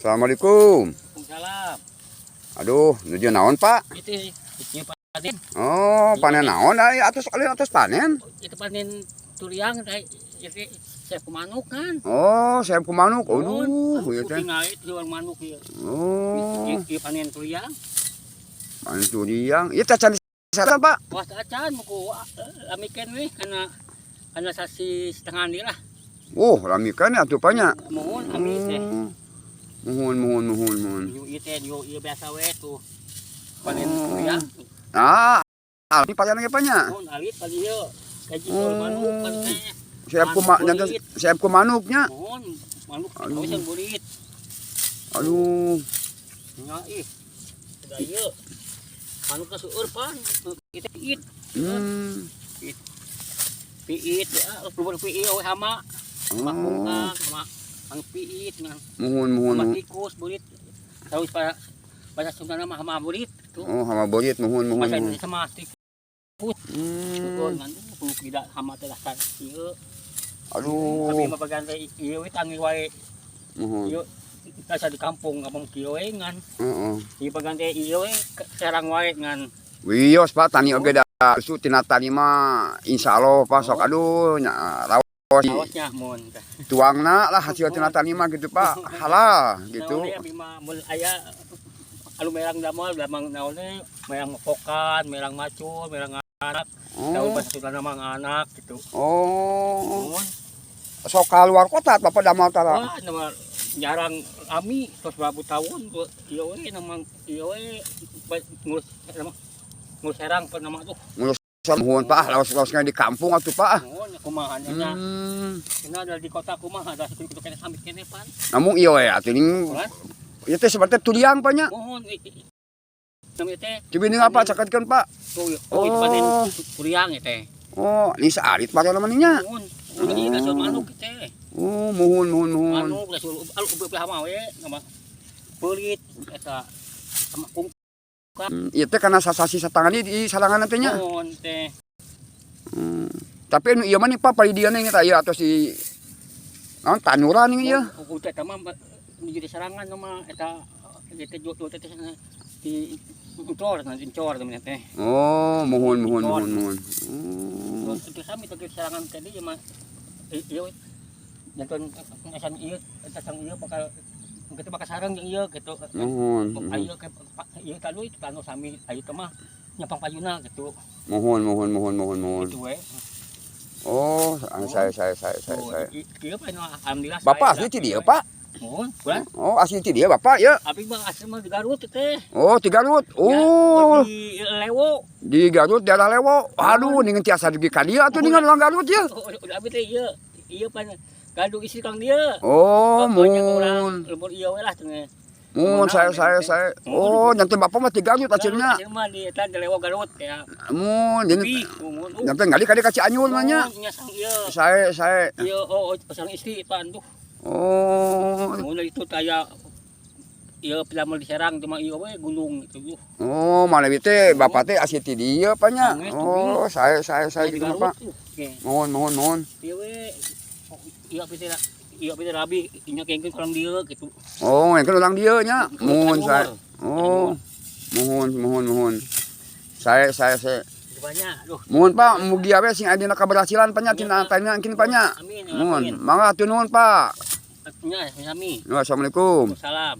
Assalamualaikum. Salam. Aduh, nuju naon, Pak? Itu panen. Oh, panen naon dari atus panen. Itu panen turiang dari itu saya pemanuk kan. Oh, saya manuk. Aduh, Aduh, ieu teh. tinggal itu jual manuk ieu. Oh, Ieu panen turiang. panen turiang. Ieu teh can sareng, Pak. Wah, acan muku amikeun we kana sasi setengah ni lah. Oh, lamikan atuh banyak. Mohon ami teh. Mohon. Ieu teh ieu biasa we tuh. Panen turiang. Ah, ini panen ge banyak. Mohon alit pali ieu. Kaji jual manuk kan teh. Siap ku manuknya. Mohon manuk Aduh. bisa burit. Aduh. Nya ih. Da ieu. Manuk ka seueur pan. Kita piit. Piit ya, keluar piit we hama. Hama kungkang, hama ang piit ngan. Mohon. Hama tikus burit. Terus pada sundana mah hama burit tuh. Oh, hama borit mohon. Masa sama tikus. Tuh ngan puluk tidak hama teh dasar ieu. Aduh. Kami mah bagante ieu we tangi wae. Mohon. Ieu kita di kampung kieu we ngan. Heeh. Ieu bagante ieu we serang wae ngan. Wios Pak, tani oge da su tina tani mah insyaallah Pak sok aduh nya raos Awasnya mun. tuangna lah hasil tina tani mah gitu Pak. Halal gitu. Naon abi mah mun aya anu merang damel naonnya merang pokan, merang macul, merang anak. Daun bahasa Sunda mah anak gitu. Oh. Mun Sok ka luar kota Bapak damal tara. wah nama jarang ami tos 20 tahun ieu we namang ieu we ngurus serang pe nama tuh. Mulus mohon Pak, laos-laosnya di kampung atuh Pak. Mun kumaha nya. Cenah ada di kota kumaha ada kitu kene samit kene pan. Namun ieu we atuh ning ieu teh seperti turiang Pak nya. Mohon namanya teh Cibini apa caketkeun Pak? tuh itu panen turiang teh. Oh, ini saarit Pak namanya nya. Mohon udah ieu dasar manuk teh. Oh, mohon. Manuk dasar ubeuh hama we nama peulit eta sama kungkang. Ieu teh kana sasasi satangani di salangan teh nya. Mohon teh. Tapi anu ieu mah nih Pak palidiana nya teh ieu atos di naon tanuran nih ieu. Udah teh mah menuju di sarangan mah eta teh jual teh di incor namanya teh. Oh, mohon. Terus kami teh sarangan teh ieu mah ieu janton asan ieu tasang ieu bakal kita bakal sarang yang ieu gitu. Mohon. Ayo ke ieu tanu sami ayo teh mah nyapang payuna gitu. Mohon. Gitu we. Oh, saya. Ieu pan alhamdulillah. Bapak asli ti dieu, Pak? Mohon, bulan. Oh, asli ti dieu Bapak ya? Abi mah asli mah di Garut teh. Oh, di Garut. Oh, Di Lewo. di Garut daerah Lewo. Aduh, ningan tiasa di ka dieu atuh ningan orang Garut ya. Abi teh ieu pan gaduh istri kang dia. Oh, Orang mohon. lembur ieu we lah teh. Mohon saya. Oh, nyantai Bapak mah di Garut akhirnya. Asli mah di eta di Lewo Garut ya. Mohon, Bi, nyantai ngali ka Cianjur mah nya. Sang ieu. Saya. Ieu sang istri pan tuh. Oh. Mulai itu kayak ieu pilamul diserang cuma ieu we gunung gitu. Oh, mana teh Bapak teh asli ti dieu apa nya? Oh, saya gitu Pak. Mohon. Ieu we ieu teh rabi nya kengkeun kurang dieu gitu. Oh, yang kan ulang dieu nya. Mohon saya. Oh. Mohon. Saya. Banyak. Duh. Mohon Pak, mugi awe sing aya dina kaberhasilan nya tina tanya kin Pak nya. Amin. Mohon. Mangga atuh nuhun Pak. Nya sami. Assalamualaikum. Salam.